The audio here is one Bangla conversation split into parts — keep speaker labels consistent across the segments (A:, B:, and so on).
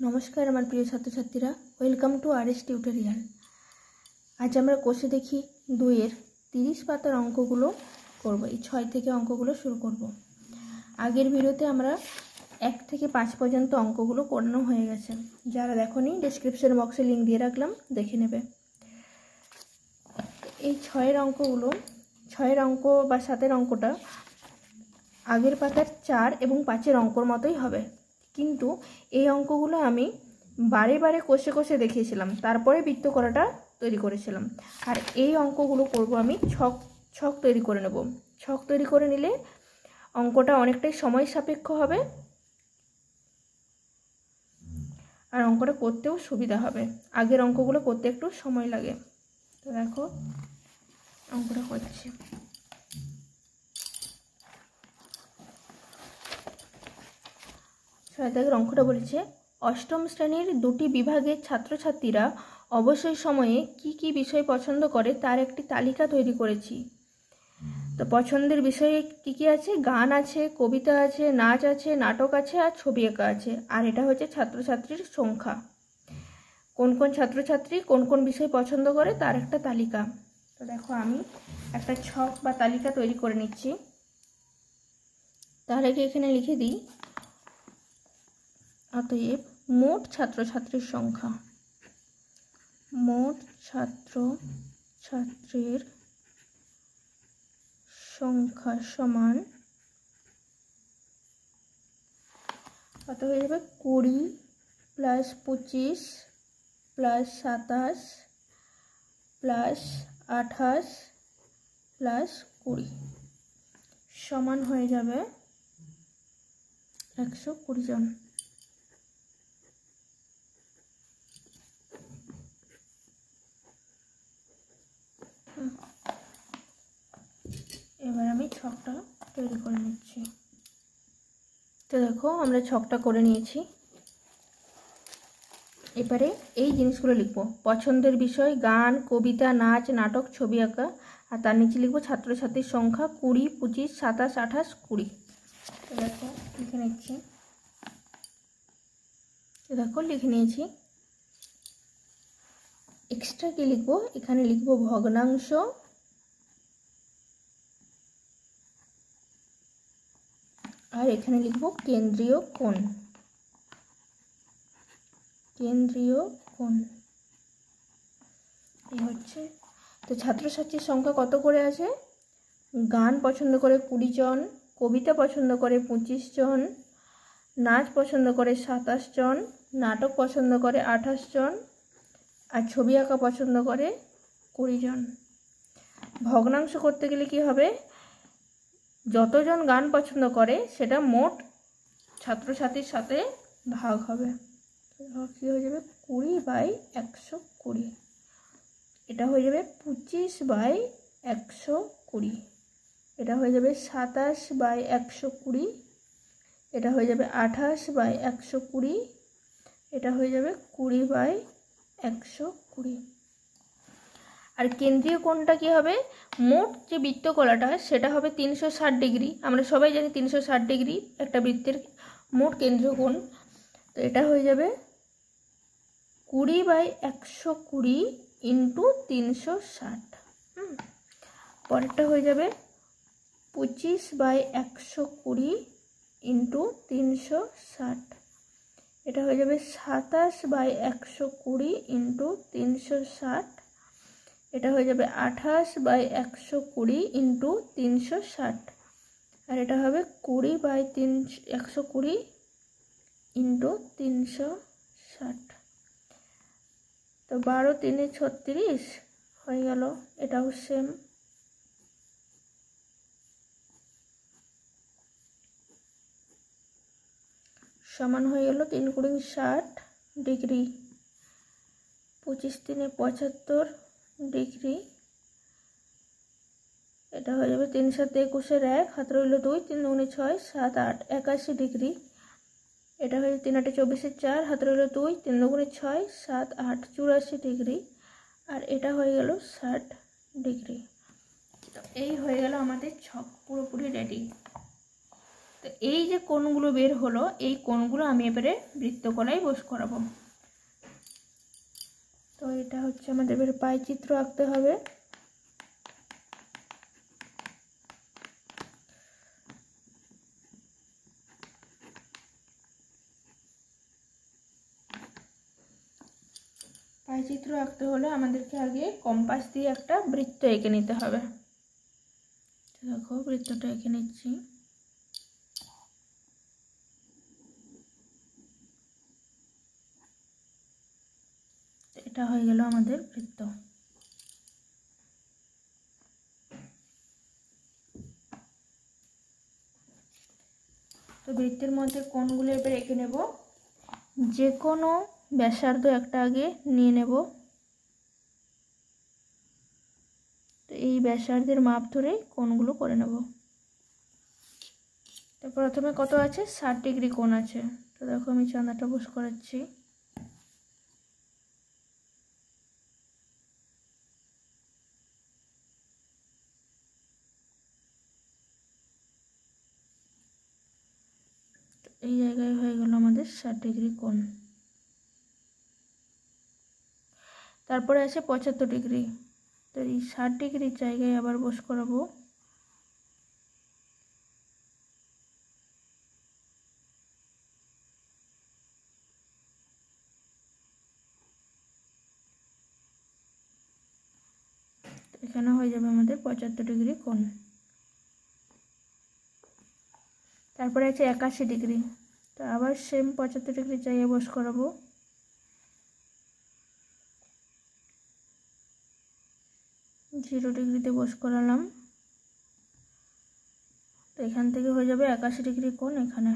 A: नमस्कार आमार प्रिय छात्र छात्रीरा वेलकम टू आरएस टिউটোরিয়াল। आज আমরা কোষে দেখি 2 এর 30 পাতার অঙ্কগুলো করব। এই 6 থেকে অঙ্কগুলো শুরু করব। আগের ভিডিওতে আমরা 1 থেকে 5 পর্যন্ত অঙ্কগুলো করানো হয়ে গেছে। যারা দেখোনি ডেসক্রিপশন বক্সে লিংক দিয়ে রাখলাম, দেখে নেবে। এই 6 এর অঙ্কগুলো 6 এর অঙ্ক বা 7 এর অঙ্কটা আগের পাতার 4 এবং 5 এর অঙ্কর মতোই হবে, কিন্তু এই অঙ্কগুলো আমি বারে বারে কষে কষে দেখিয়েছিলাম, তারপরে বৃত্ত করাটা তৈরি করেছিলাম। আর এই অঙ্কগুলো করব আমি ছক তৈরি করে নেব। ছক তৈরি করে নিলে অঙ্কটা অনেকটাই সময় সাপেক্ষ হবে আর অঙ্কটা করতেও সুবিধা হবে। আগের অঙ্কগুলো করতে একটু সময় লাগে। তো দেখো অঙ্কটা করছি। ছয়দাগের অঙ্কটা বলেছে, অষ্টম শ্রেণীর 2টি বিভাগের ছাত্রছাত্রীরা অবসর সময়ে কি কি বিষয় পছন্দ করে তার একটি তালিকা তৈরি করেছি। তো পছন্দের বিষয়ে কি কি আছে? গান আছে, কবিতা আছে, নাচ আছে, নাটক আছে আর ছবি আঁকা আছে। আর এটা হচ্ছে ছাত্রছাত্রীর সংখ্যা। কোন কোন ছাত্রছাত্রী কোন কোন বিষয় পছন্দ করে তার একটা তালিকা। তো দেখো আমি একটা ছক বা তালিকা তৈরি করে নিচ্ছি। তার আগে এখানে লিখে দিই, অতএব মোট ছাত্রছাত্রীর সংখ্যা, মোট ছাত্রছাত্রীর সংখ্যা সমান কত হয়ে যাবে? 20 + 25 + 27 + 28 + 20 সমান হয়ে যাবে 120 জন। এবার আমি ছকটা তৈরি করে নিচ্ছি। তো দেখো আমরা ছকটা করে নিয়েছি। এবারে এই জিনিসগুলো লিখবো। পছন্দের বিষয় গান, কবিতা, নাচ, নাটক, ছবি আঁকা। আর তার নিচে লিখবো ছাত্রছাত্রীর সংখ্যা 20, 25, 27, 28, 20। তো দেখো লিখে নিচ্ছি। দেখো লিখে নিয়েছি। এক্সট্রা কি লিখবো? এখানে লিখবো ভগ্নাংশ, আর এখানে লিখবো কেন্দ্রীয় কোণ। কেন্দ্রীয় কোণ এই হচ্ছে। তো ছাত্রছাত্রীর সংখ্যা কত করে আছে? গান পছন্দ করে 20 জন, কবিতা পছন্দ করে 25 জন, নাচ পছন্দ করে 27 জন, নাটক পছন্দ করে 28 জন, আর ছবি আঁকা পছন্দ করে 20 জন। ভগ্নাংশ করতে গেলে কি হবে? যতজন গান পছন্দ করে সেটা মোট ছাত্রছাত্রীর সাথে ভাগ হবে। কি হয়ে যাবে? 20/120। এটা হয়ে যাবে 25/120। এটা হয়ে যাবে 27/120। এটা হয়ে যাবে 28/120। এটা হয়ে যাবে 20/120। আর কেন্দ্রীয় কোণটা কি হবে? মোট যে বৃত্তকলাটা সেটা হবে 360 ডিগ্রি। আমরা সবাই জানি 360 ডিগ্রি একটা বৃত্তের মোট কেন্দ্রীয় কোণ। তো এটা হয়ে যাবে 20/120 × 360। পরেরটা হয়ে যাবে 25/120 × 360। এটা হয়ে যাবে 27/120 × 360। এটা হয়ে যাবে 28/120 × 360। আর এটা হবে 20/120 × 360। তো 12 × 3 = 36 হয়ে গেল। এটাও সেম। সমান হয়ে গেল 3 × 60 ডিগ্রি, 25 × 3 = 75 ডিগ্রি। এটা হয়ে যাবে 3 × 7 = 21, 1 হাতে রইল 2, 3 × 6 = 7, 8 81 ডিগ্রি। এটা হয়ে 3 × 8 = 24, 4 হাতে রইল 2, 3 × 6 = 7, 8 84 ডিগ্রি। আর এটা হয়ে গেল 60 ডিগ্রি। তো এই হয়ে গেল আমাদের ছক পুরোপুরি রেডি। তো এই যে কোণগুলো বের হলো, এই কোণগুলো আমি এবারে বৃত্তকলায় বস করাবো। তো এটা হচ্ছে আমাদের এবারে পাইচিত্র আঁকতে হবে। পাইচিত্র আঁকতে হলে আমাদেরকে আগে কম্পাস দিয়ে একটা বৃত্ত এঁকে নিতে হবে। দেখো বৃত্তটা এঁকে নিচ্ছি। এটা হয়ে গেল আমাদের বৃত্ত। তো বৃত্তের মধ্যে কোণগুলো এবার এঁকে নেব। যে কোনো ব্যাসার্ধ একটা আগে নিয়ে নেব। তো এই ব্যাসার্ধের মাপ ধরে কোণগুলো করে নেব। তো প্রথমে কত আছে, 60 ডিগ্রি কোণ আছে। তো দেখো আমি চাঁদাটা বস করাচ্ছি। এই জায়গায় হয়ে গেল আমাদের 60 ডিগ্রি কোণ। তারপরে আছে 75 ডিগ্রি। তো এই 60 ডিগ্রির জায়গায় আবার বস করাবো। এখানে হয়ে যাবে আমাদের 75 ডিগ্রি কোণ। তারপরে আছে 81 ডিগ্রি। তো আবার সেম 75 ডিগ্রি জায়গায় বস করাবো। জিরো ডিগ্রিতে বস করালাম। তো এখান থেকে হয়ে যাবে 81 ডিগ্রি কোণ এখানে।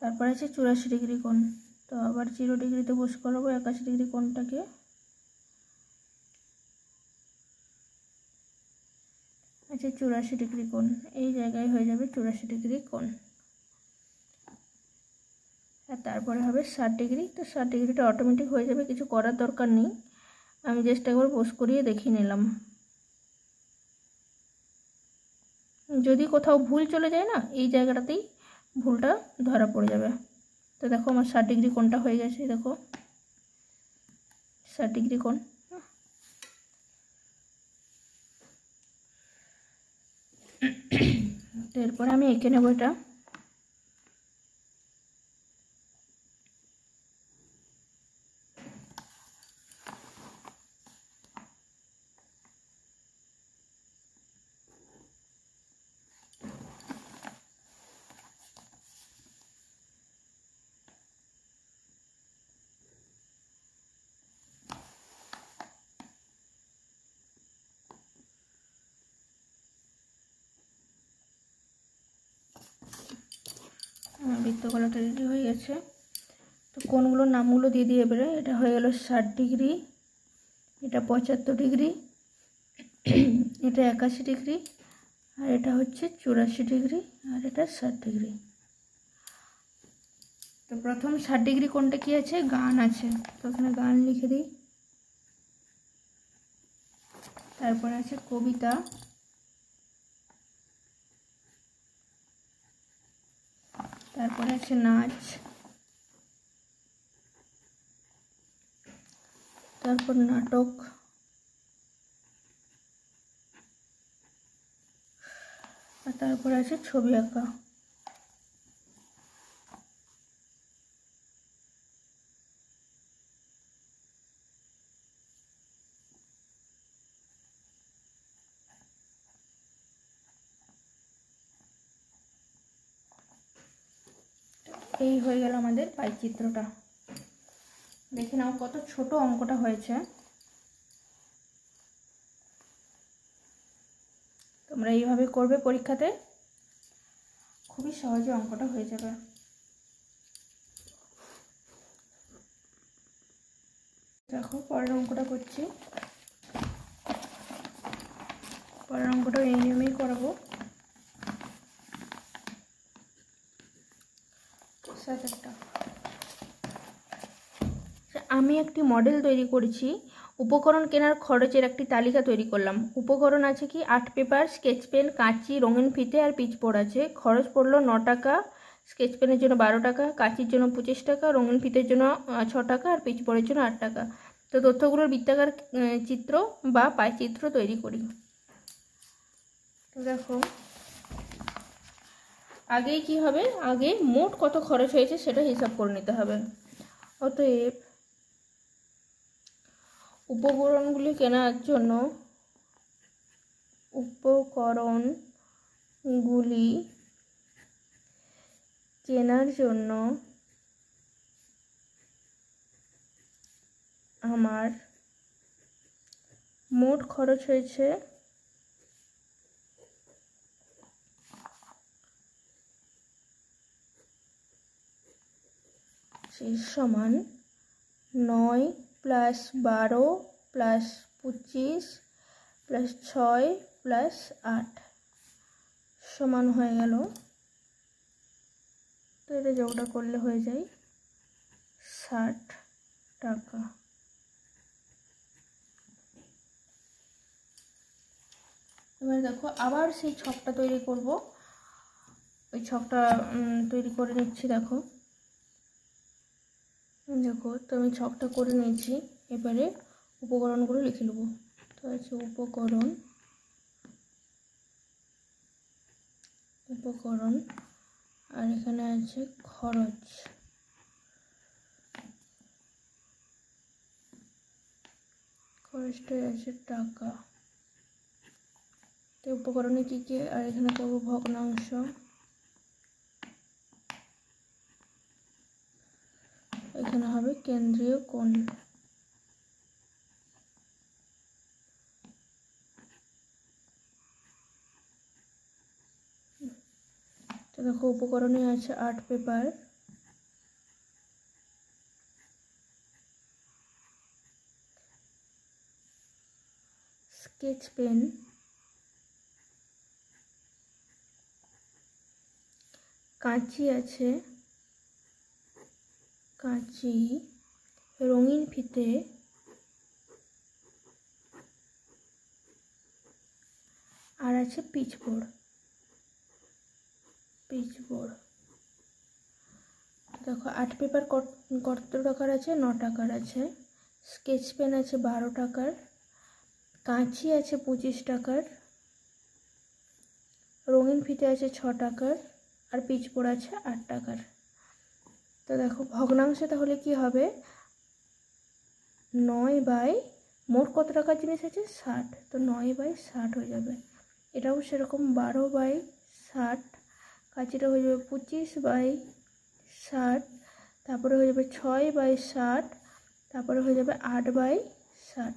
A: তারপর আছে 84 ডিগ্রি কোণ। তো আবার 0 ডিগ্রিতে বস করাবো 81 ডিগ্রি কোণটাকে। আছে 84 ডিগ্রি কোণ। এই জায়গায় হয়ে যাবে 84 ডিগ্রি কোণ। আর তারপরে হবে 60 ডিগ্রি। তো 60 ডিগ্রিটা অটোমেটিক হয়ে যাবে, কিছু করার দরকার নেই। আমি জাস্ট একবার বস করিয়ে দেখিয়ে নিলাম। যদি কোথাও ভুল চলে যায় না, এই জায়গাটাতেই ভুলটা ধরা পড়ে যাবে। তো দেখো আমার 60 ডিগ্রি কোণটা হয়ে গেছে। দেখো 60 ডিগ্রি কোণ। তো এরপরে আমি এঁকে নেব এটা। বৃত্তকলাটা রেডি হয়ে গেছে। তো কোণগুলোর নামগুলো দিয়ে দিয়ে এবারে এটা হয়ে গেল 60 ডিগ্রি, এটা 75 ডিগ্রি, এটা 81 ডিগ্রি, আর এটা হচ্ছে 84 ডিগ্রি, আর এটা 60 ডিগ্রি। তো প্রথম 60 ডিগ্রি কোণটা কি আছে, গান আছে। তো এখানে গান লিখে দিই। তারপরে আছে কবিতা, তারপরে আছে নাচ, তারপর নাটক, আর তারপরে আছে ছবি আঁকা। এই হয়ে গেল আমাদের পাইচিত্রটা। দেখে নাও কত ছোট অঙ্কটা হয়েছে। তোমরা এইভাবে করবে পরীক্ষাতে, খুবই সহজে অঙ্কটা হয়ে যাবে। দেখো পরের অঙ্কটা করছি। পরের অঙ্কটা এই নিয়মেই করাবো। আমি একটি মডেল তৈরি করেছি। উপকরণ কেনার খরচের একটি তালিকা তৈরি করলাম। উপকরণ আছে কি, আর্ট পেপার, স্কেচ পেন, কাঁচি, রঙিন ফিতে আর পিচবোর্ড আছে। খরচ পড়লো 9 টাকা, স্কেচ পেনের জন্য 12 টাকা, কাঁচির জন্য 25 টাকা, রঙিন ফিতের জন্য 6 টাকা আর পিচবোর্ডের জন্য 8 টাকা। তো তথ্যগুলোর বৃত্তাকার চিত্র বা পাইচিত্র তৈরি করি। তো দেখো, আগেই কি হবে, আগে মোট কত খরচ হয়েছে সেটা হিসাব করে নিতে হবে। অতএব উপকরণগুলি কেনার জন্য আমার মোট খরচ হয়েছে সমান 9 + 12 + 25 + 6 + 8 সমান হয়ে গেল। তো এটা যোগটা করলে হয়ে যায় 60 টাকা। এবার দেখো, আবার সেই ছকটা তৈরি করব। ওই ছকটা তৈরি করে নিচ্ছি। দেখো, তো আমি ছকটা করে নিয়েছি। এবারে উপকরণগুলো লিখে নেব। তো আছে উপকরণ আর এখানে আছে খরচ। খরচটা আছে টাকা। তো উপকরণে কী কী, আর এখানে করবো ভগ্নাংশ। এখানে হবে কেন্দ্রীয় কোণ। তো দেখো, উপকরণে আছে আর্ট পেপার, স্কেচ পেন, কাঁচি আছে, কাঁচি, রঙিন ফিতে, আর আছে পিচবোর্ড। দেখো, আর্ট পেপার কত টাকার আছে? 9 টাকার আছে। স্কেচ পেন আছে 12 টাকার, কাঁচি আছে 25 টাকার, রঙিন ফিতে আছে 6 টাকার, আর পিচবোর্ড আছে 8 টাকার। তো দেখো, ভগ্নাংশে তাহলে কি হবে, 9 মোট কত টাকার জিনিস আছে? 60। তো 9/60 হয়ে যাবে। এটাও সেরকম 12/60। কাঁচিটা হয়ে যাবে 25/60, তারপরে হয়ে যাবে 6/60, তারপরে হয়ে যাবে 8/60।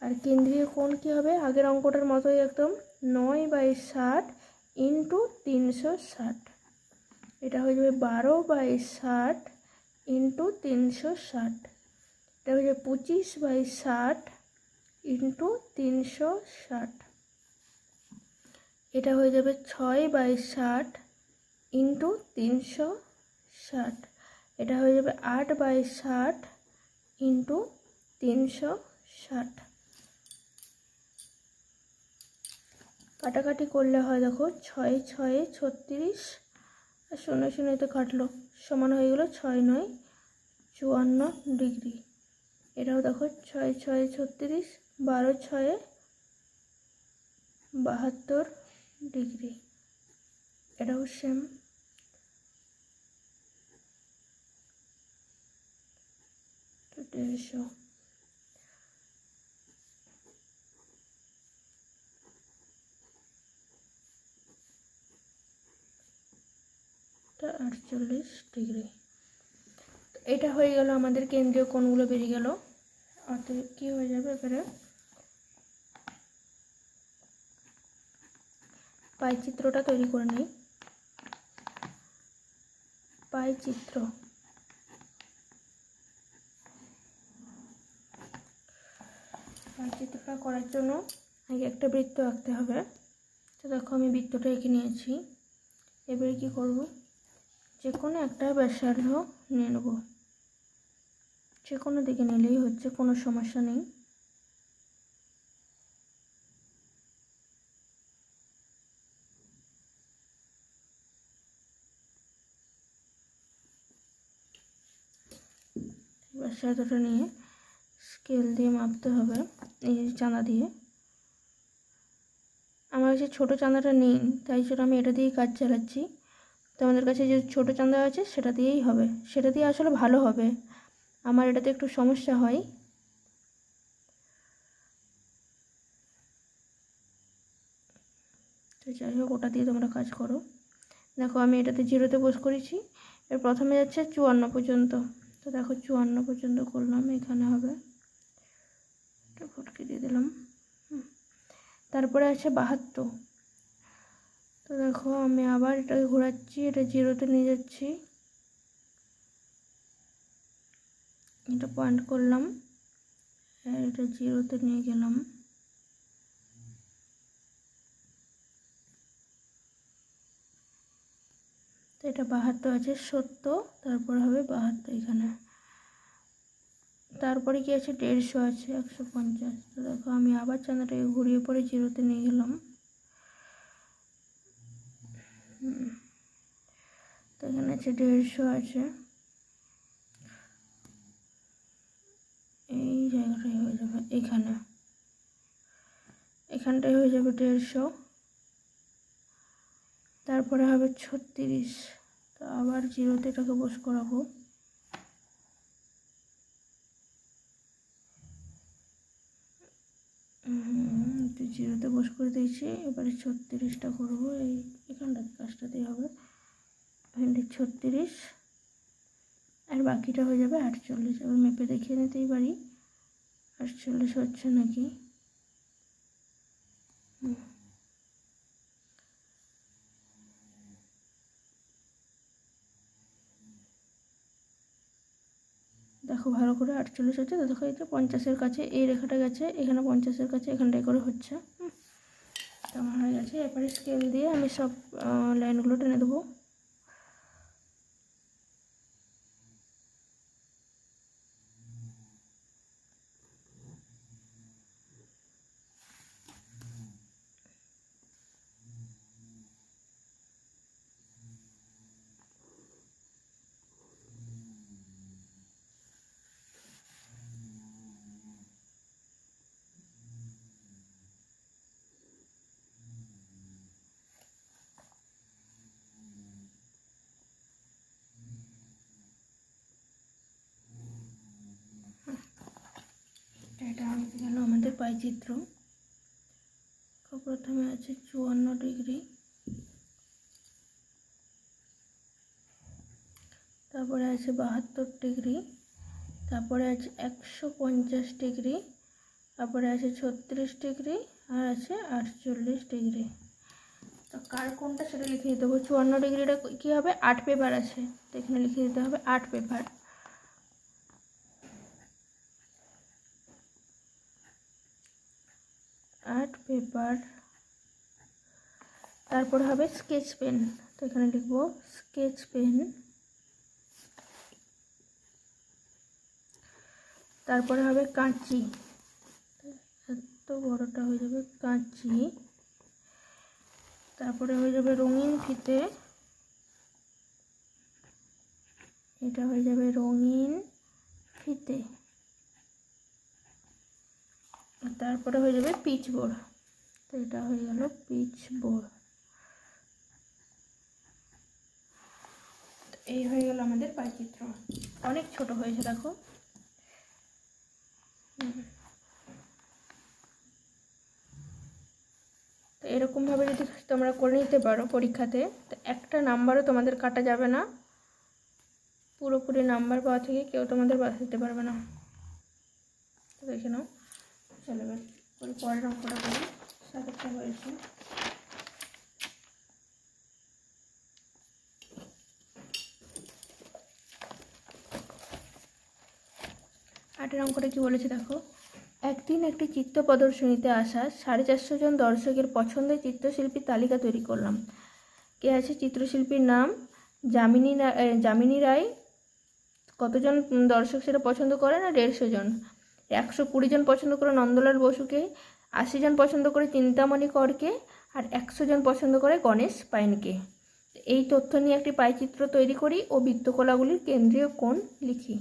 A: আর কেন্দ্রীয় কোণ কী হবে? আগের অঙ্কটার মতোই একদম 9/60 × 360। এটা হয়ে যাবে 12/60 × 360। এটা হয়ে যাবে 25/60 × 360। এটা হয়ে যাবে 6/60 × 360। এটা হয়ে যাবে 8/60 × 360। কাটাকাটি করলে হয়, দেখো 6 × 6 = 36, আর 0 0 কাটলো, সমান হয়ে গেল 6 × 9 = 54 ডিগ্রি। এটাও দেখো 6 × 6 = 36, 12 × 6 = 72 ডিগ্রি। এটাও সেম। তো 150। টা 48 ডিগ্রি। এটা হয়ে গেল, আমাদের কেন্দ্রীয় কোণগুলো বেরিয়ে গেল। অতএব কি হয়ে যাবে, এবারে পাইচিত্রটা তৈরি করে নিই। পাইচিত্রটা করার জন্য আগে একটা বৃত্ত আঁকতে হবে। তো দেখো, আমি বৃত্তটা এঁকে নিয়েছি। এবারে কি করব, যে কোনো একটা ব্যাসার্ধ নিয়ে নেব। যে কোনো দিকে নিলেই হচ্ছে, কোনো সমস্যা নেই। ব্যাস এতটা নিয়ে স্কেল দিয়ে মাপতে হবে, এই চাঁদা দিয়ে। আমার কাছে ছোটো চাঁদাটা নেই, তাই জন্য আমি এটা দিয়েই কাজ চালাচ্ছি। তোমাদের কাছে যে ছোটো চাঁদা আছে সেটা দিয়েই হবে, সেটা দিয়ে আসলে ভালো হবে। আমার এটাতে একটু সমস্যা হয়। তো যাই হোক, ওটা দিয়ে তোমরা কাজ করো। দেখো আমি এটাতে 0-তে বস করেছি। এর প্রথমে যাচ্ছে 54 পর্যন্ত। তো দেখো 54 পর্যন্ত করলাম, এখানে হবে, এটা ফটকে দিয়ে দিলাম। তারপরে আছে 72। তো দেখো আমি আবার এটাকে ঘোরাচ্ছি, এটা 0-তে নিয়ে যাচ্ছি, এটা পয়েন্ট করলাম, এটা 0-তে নিয়ে গেলাম। তো এটা 72 আছে, 70, তারপরে হবে 72 এখানে। তারপরে কি আছে, 150 আছে, 150। তো দেখো আমি আবার চাঁদাটাকে ঘুরিয়ে পরে 0-তে নিয়ে গেলাম। তো এখানে আছে 150 আছে, এই জায়গাটাই হয়ে যাবে, এখানটাই হয়ে যাবে 150। তারপরে হবে 36। তো আবার 0-তে এটাকে বস করাবো। তো 0-তে বস করে দিয়েছি, এবারে 36টা করবো, এখানটাতে কাজটাতেই হবে, এখানটি 36, আর বাকিটা হয়ে যাবে 48। এবার মেপে দেখিয়ে নিতেই পারি 48 হচ্ছে নাকি। দেখো ভালো করে 48 হচ্ছে। তো দেখো এই যে 50-এর কাছে এই রেখাটা গেছে, এখানে 50-এর কাছে এখানটায় করে হচ্ছে। আমার হয়ে গেছে। এরপরে স্কেল দিয়ে আমি সব লাইনগুলো টেনে দেবো। এটা গেল আমাদের পাইচিত্র। প্রথমে আছে 54 ডিগ্রি, তারপরে আছে 72 ডিগ্রি, তারপরে আছে 150 ডিগ্রি, তারপরে আছে 36 ডিগ্রি, আর আছে 48 ডিগ্রি। তো কার কোনটা সেটা লিখে দিতে হবে। 54 ডিগ্রিটা কী হবে, 8 পেপার আছে, তো এখানে লিখে দিতে হবে 8 পেপার। তারপরে হবে স্কেচ পেন, তো এখানে লিখবো স্কেচ পেন। তারপরে হবে কাঁচি, এত বড়টা হয়ে যাবে কাঁচি। তারপরে হয়ে যাবে রঙিন ফিতে, এটা হয়ে যাবে রঙিন ফিতে। তারপরে হয়ে যাবে পিচ বোর্ড, তো এটা হয়ে গেল পিচ বোর্ড। এই হয়ে গেল আমাদের পাইচিত্র। অনেক ছোট হয়েছে দেখো। তো এরকমভাবে যদি তোমরা করে নিতে পারো পরীক্ষাতে, তো একটা নাম্বারও তোমাদের কাটা যাবে না, পুরোপুরি নাম্বার পাওয়া থেকে কেউ তোমাদের বাধা দিতে পারবে না। তো দেখে নাও, চলো এবার পরের অঙ্কটা করি। 7টা হয়েছে। আটের অঙ্কটা কি বলেছে দেখো, একদিন একটি চিত্র প্রদর্শনীতে আসা 450 জন দর্শকের পছন্দের চিত্রশিল্পীর তালিকা তৈরি করলাম। কে আছে চিত্রশিল্পীর নাম যামিনী রায়। কতজন দর্শক সেটা পছন্দ করে না, 150 জন। 120 জন পছন্দ করে নন্দলাল বসুকে, 80 জন পছন্দ করে চিন্তামণি করকে, আর 100 জন পছন্দ করে গণেশ পাইনকে। এই তথ্য নিয়ে একটি পাইচিত্র তৈরি করি ও বৃত্তকলাগুলির কেন্দ্রীয় কোণ লিখি।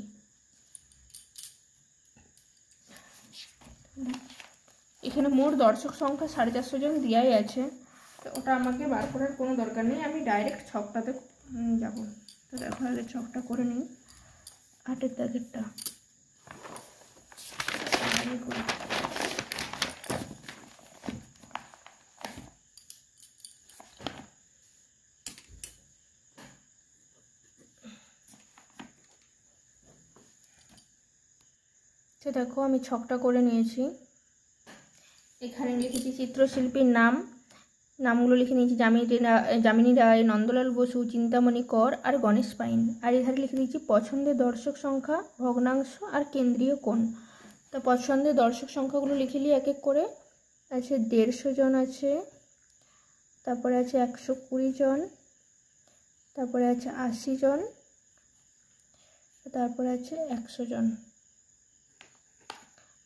A: এখানে মোট দর্শক সংখ্যা 450 জন দেওয়াই আছে, তো ওটা আমাকে বার করার কোনো দরকার নেই, আমি ডাইরেক্ট ছকটাতে যাব। তো দেখো আগে ছকটা করে নিই, 8-এর দাগেরটা করি। তো দেখো আমি ছকটা করে নিয়েছি। এখানে লিখেছি চিত্রশিল্পীর নামগুলো লিখে নিয়েছি যামিনী রায়, নন্দলাল বসু, চিন্তামণি কর আর গণেশ পাইন। আর এখানে লিখে দিয়েছি পছন্দের দর্শক সংখ্যা, ভগ্নাংশ আর কেন্দ্রীয় কোণ। তো পছন্দের দর্শক সংখ্যাগুলো লিখে নিই এক এক করে। আছে 150 জন আছে, তারপরে আছে 120 জন, তারপরে আছে 80 জন, তারপরে আছে 100 জন।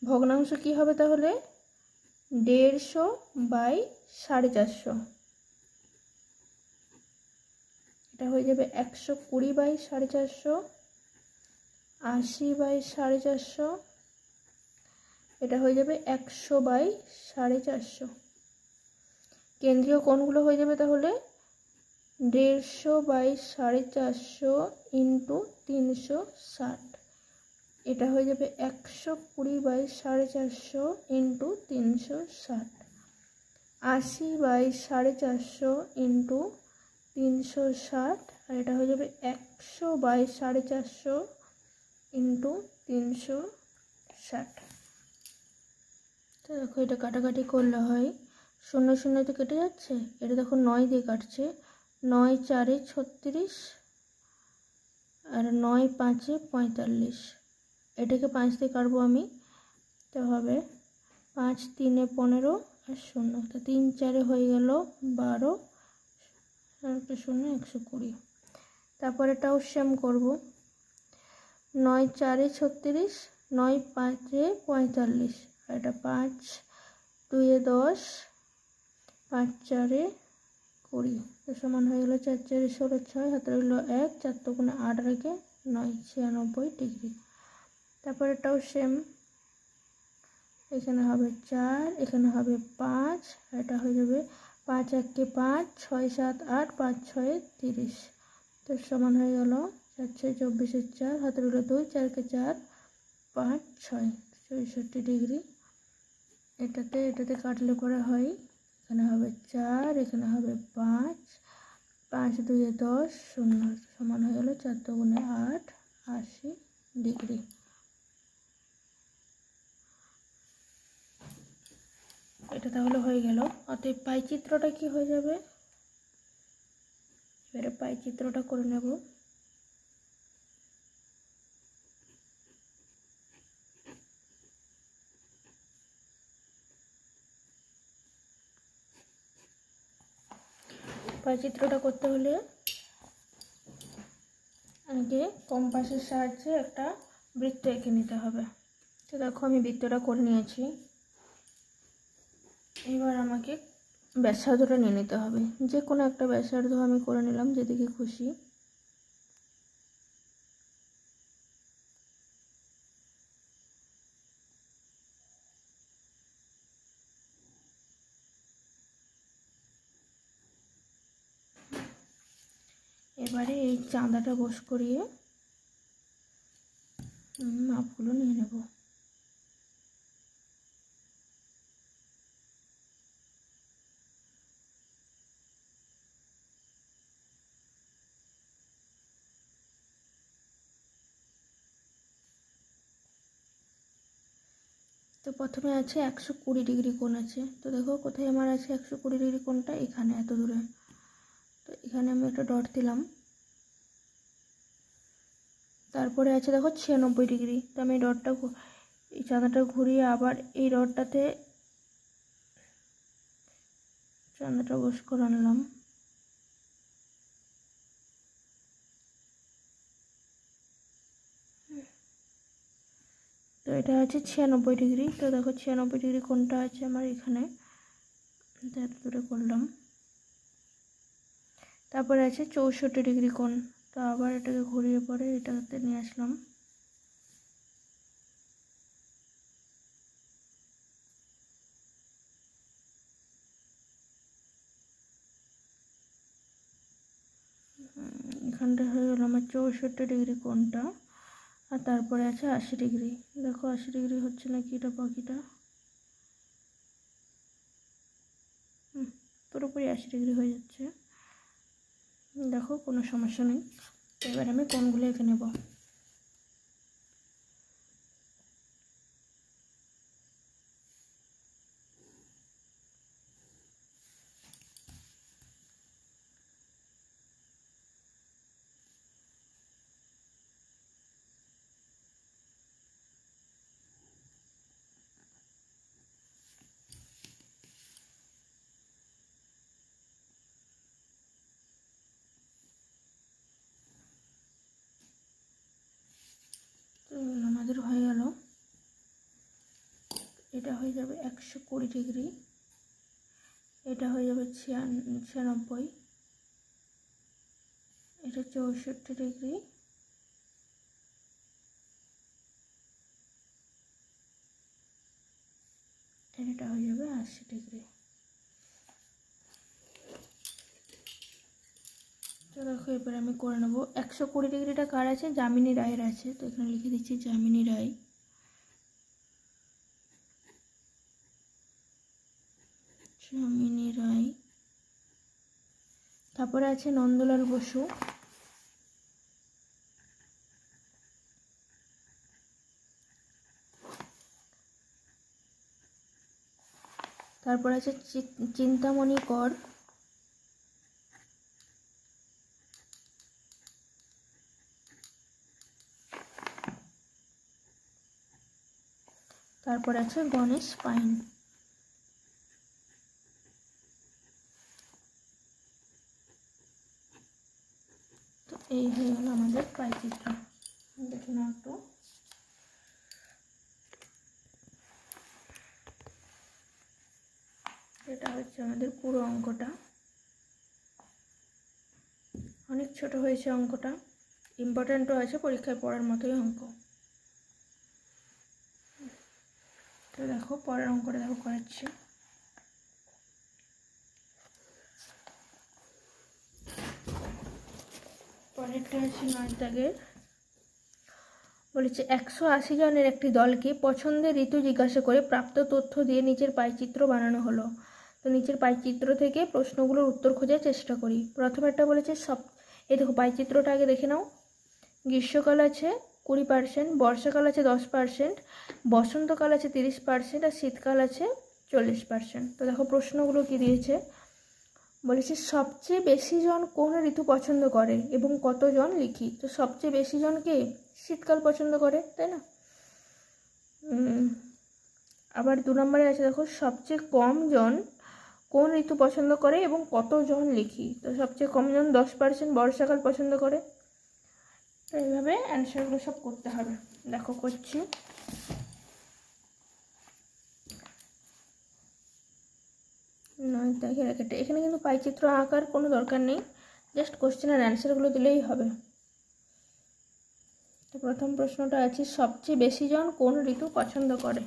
A: ভগ্নাংশ কি হবে তাহলে? 150 বাই 450, এটা হয়ে যাবে 120 বাই 450, 80 বাই 450, এটা হয়ে যাবে 100 বাই 450। কেন্দ্রীয় কোণগুলো হয়ে যাবে তাহলে 150 বাই 450 ইন্টু 360, এটা হয়ে যাবে 120 বাই 450 ইন্টু 360, 80 বাই 450 ইন্টু 360, আর এটা হয়ে যাবে 100 বাই 450 ইন্টু 360। তো দেখো এটা কাটাকাটি করলে হয় 0 0 তো কেটে যাচ্ছে, এটা দেখো 9 দিয়ে কাটছে, 9 4 36 আর 9 5 45, এটাকে 5 দিয়ে কাটবো আমি, তো হবে 5 3 15 আর 0, তো 3 4 হয়ে গেল 12 আর একটা 0 120। তারপর এটাও সেম করব, 9 4 36, 9 5 45, আর এটা 5 2 10, 5 4 20, তো সমান হয়ে গেল 4 4 16 6, হাতে রইল 1, 4 তো 8 রেখে 9 96 ডিগ্রি। তারপর এটাও সেম, এখানে হবে 4, এখানে হবে 5, আর এটা হয়ে যাবে 5 1 5, 6 7 8, 5 6 30, তো সমান হয়ে গেল 4 6 24 4, হাতে রইল 2, 4 4 5 6 64 ডিগ্রি। এটাতে কাটলে পরে হয়, এখানে হবে 4, এখানে হবে 5, 5 2 10, 0, সমান হয়ে গেল 4 2 8 80 ডিগ্রি। এটা তাহলে হয়ে গেল। অতএব পাই চিত্রটা কি হয়ে যাবে, এবারে পাই চিত্রটা করে নেব। পাই চিত্রটা করতে হলে আগে কম্পাসের সাহায্যে একটা বৃত্ত এঁকে নিতে হবে। তো দেখো আমি বৃত্তটা করে নিয়েছি, এবার আমাকে ব্যাসার্ধটা নিয়ে নিতে হবে। যে কোনো একটা ব্যাসার্ধ আমি করে নিলাম, যেদিকে খুশি। এবারে এই চাঁদাটা বস করিয়ে মাপগুলো নিয়ে নেব। তো প্রথমে আছে 120 ডিগ্রি কোণ আছে, তো দেখো কোথায় আমার আছে 120 ডিগ্রি কোণটা, এখানে এত দূরে। তো এখানে আমি একটা ডট দিলাম। তারপরে আছে দেখো 96 ডিগ্রি, তো আমি ডটটা এই চাঁদাটা ঘুরিয়ে আবার এই ডটটাতে চাঁদাটা বস করে আনলাম। তো এটা আছে 96 ডিগ্রি, তো দেখো 96 ডিগ্রি কোণটা আছে আমার এখানে, এত দূরে করলাম। তারপরে আছে 64 ডিগ্রি কোণ, তো আবার এটাকে ঘুরিয়ে পরে এটাতে নিয়ে আসলাম। এখানটা হয়ে গেল আমার 64 ডিগ্রি কোণটা, আর তারপরে আছে 80 ডিগ্রি। দেখো 80 ডিগ্রি হচ্ছে নাকি এটা বাকিটা, পুরোপুরি 80 ডিগ্রি হয়ে যাচ্ছে। দেখো কোনো সমস্যা নেই। এবার আমি কোণগুলো এঁকে নেব। আমাদের হয়ে গেল, এটা হয়ে যাবে 120 ডিগ্রি, এটা হয়ে যাবে 96, এটা 64 ডিগ্রি, এটা হয়ে যাবে 80 ডিগ্রি। তো দেখো এবার আমি করে নেব। 120 ডিগ্রিটা কার আছে? যামিনী রায়ের আছে। তো এখানে লিখে দিচ্ছি যামিনী রায়। যামিনী রায়। তারপরে আছে নন্দলাল বসু। তারপর আছে চিন্তামণি কর। তারপর আছে গণেশ পাইন। তো এই হয়ে গেল আমাদের পাইচিত্র। দেখুন একটু, এটা হচ্ছে আমাদের পুরো অঙ্কটা। অনেক ছোট হয়েছে অঙ্কটা, ইম্পর্টেন্টও আছে, পরীক্ষায় পড়ার মতোই অঙ্ক। তো দেখো পরের অঙ্কটা দেখো করাচ্ছি। পরেরটা আছে 9 দাগের। বলেছে 180 জনের একটি দলকে পছন্দের ঋতু জিজ্ঞাসা করে প্রাপ্ত তথ্য দিয়ে নিচের পাইচিত্র বানানো হলো। তো নিচের পাইচিত্র থেকে প্রশ্নগুলোর উত্তর খোঁজার চেষ্টা করি। প্রথমে একটা বলেছে এই দেখো পাইচিত্রটা আগে দেখে নাও। গ্রীষ্মকাল আছে 20%, বর্ষাকাল আছে 10%, বসন্তকাল আছে 30%, আর শীতকাল আছে 40%। তো দেখো প্রশ্নগুলো কি দিয়েছে। বলেছে সবচেয়ে বেশি জন কোন ঋতু পছন্দ করে এবং কতজন লিখি। তো সবচেয়ে বেশি জন কে? শীতকাল পছন্দ করে, তাই না? আবার 2 নম্বরে আছে দেখো সবচেয়ে কম জন কোন ঋতু পছন্দ করে এবং কতজন লিখি। তো সবচেয়ে কম জন 10% বর্ষাকাল পছন্দ করে। তো এইভাবে অ্যান্সারগুলো সব করতে হবে। দেখো করছি। দেখে রেখেটে এখানে কিন্তু পাইচিত্র আঁকার কোনো দরকার নেই, জাস্ট কোশ্চেনের অ্যান্সারগুলো দিলেই হবে। তো প্রথম প্রশ্নটা আছে সবচেয়ে বেশি জন কোন ঋতু পছন্দ করে।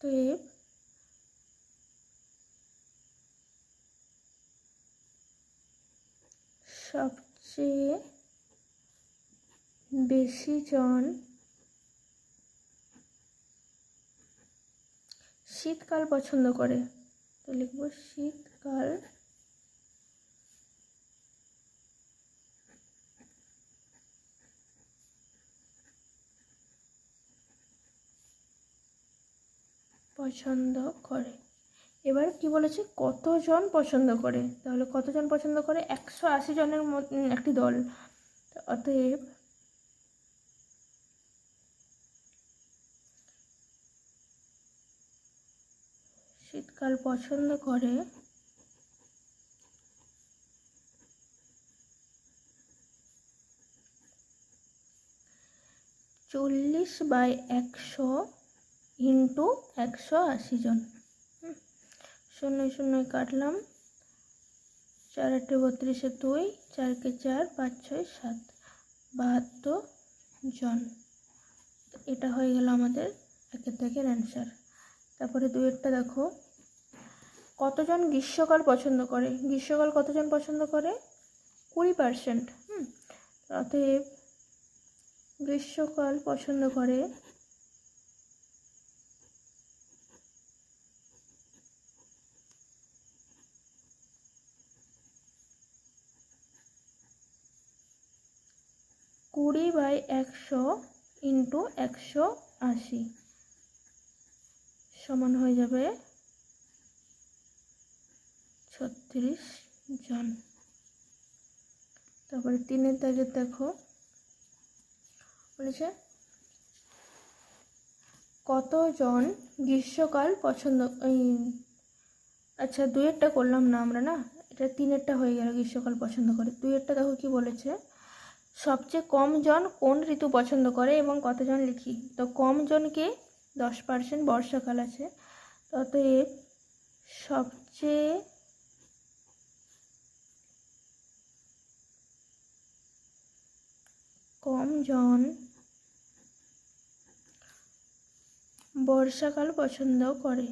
A: তো সবচেয়ে বেশি জন শীতকাল পছন্দ করে। তো লিখবো শীতকাল পছন্দ করে। এবার কি বলেছে কতজন পছন্দ করে, তাহলে কতজন পছন্দ করে? 180 জনের একটি দল। অতএব শীতকাল পছন্দ করে 40/100 ইন্টু 180 জন। 0 0 কাটলাম, 4 8 32, 4 কে 4, 5 6 7, 72 জন। এটা হয়ে গেল আমাদের 1 দাগের অ্যান্সার। তারপরে 2-এরটা দেখো, কতজন গ্রীষ্মকাল পছন্দ করে? গ্রীষ্মকাল কতজন পছন্দ করে? 20%। অতএব গ্রীষ্মকাল পছন্দ করে 20/100 ইন্টু 180 সমান হয়ে যাবে 36 জন। তারপরে 3-এর দাগের দেখো, বলেছে কতজন গ্রীষ্মকাল পছন্দ, আচ্ছা 2-এরটা করলাম না আমরা, না এটা 3-এরটা হয়ে গেল, গ্রীষ্মকাল পছন্দ করে। 2-এরটা দেখো কি বলেছে, সবচেয়ে কম জন কোন ঋতু পছন্দ করে এবং কতজন লিখি। তো কম জনকে 10% বর্ষাকাল আছে, অতএব সবচেয়ে কম জন বর্ষাকাল পছন্দ করে।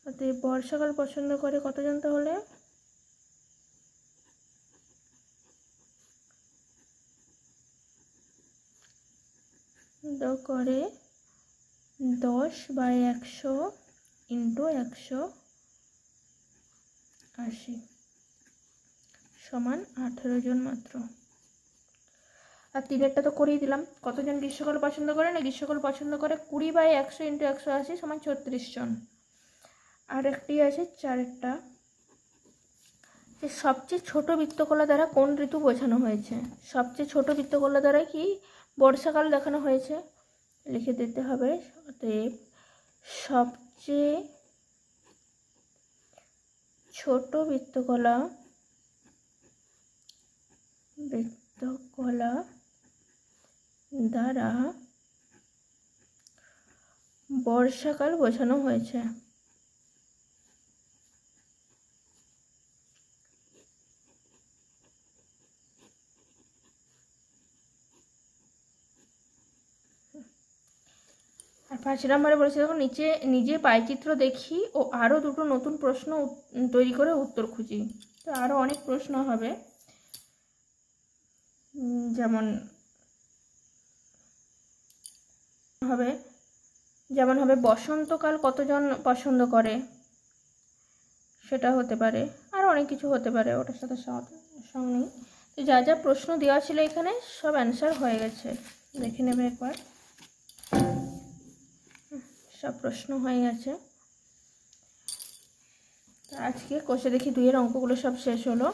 A: অতএব বর্ষাকাল পছন্দ করে কতজন, তাহলে করে 10/100 ইন্টু 180 সমান 18 জন মাত্র। আর 3-এরটা তো করেই দিলাম, কতজন গ্রীষ্মকাল পছন্দ করে, না গ্রীষ্মকাল পছন্দ করে 20/100 ইন্টু 180 সমান 36 জন। আর একটি আছে 4-এরটা, যে সবচেয়ে ছোট বৃত্তকলা দ্বারা কোন ঋতু বোঝানো হয়েছে। সবচেয়ে ছোট বৃত্তকলা দ্বারা কি বর্ষাকাল দেখানো হয়েছে, লিখে দিতে হবে। অতএব সবচেয়ে ছোট বৃত্তকলা দ্বারা বর্ষাকাল বোঝানো হয়েছে। আর 5 নম্বরে বলেছে দেখো, নিজে পাইচিত্র দেখি ও আরও 2টো নতুন প্রশ্ন তৈরি করে উত্তর খুঁজি। তো আরও অনেক প্রশ্ন হবে, যেমন হবে বসন্তকাল কতজন পছন্দ করে, সেটা হতে পারে, আর অনেক কিছু হতে পারে, ওটার সাথে সঙ্গে। তো যা যা প্রশ্ন দেওয়া ছিল এখানে সব অ্যান্সার হয়ে গেছে, দেখে নেবে একবার, সব প্রশ্ন হয়ে গেছে। আজকে কোষে দেখি 2-এর অঙ্কগুলো সব শেষ হলো।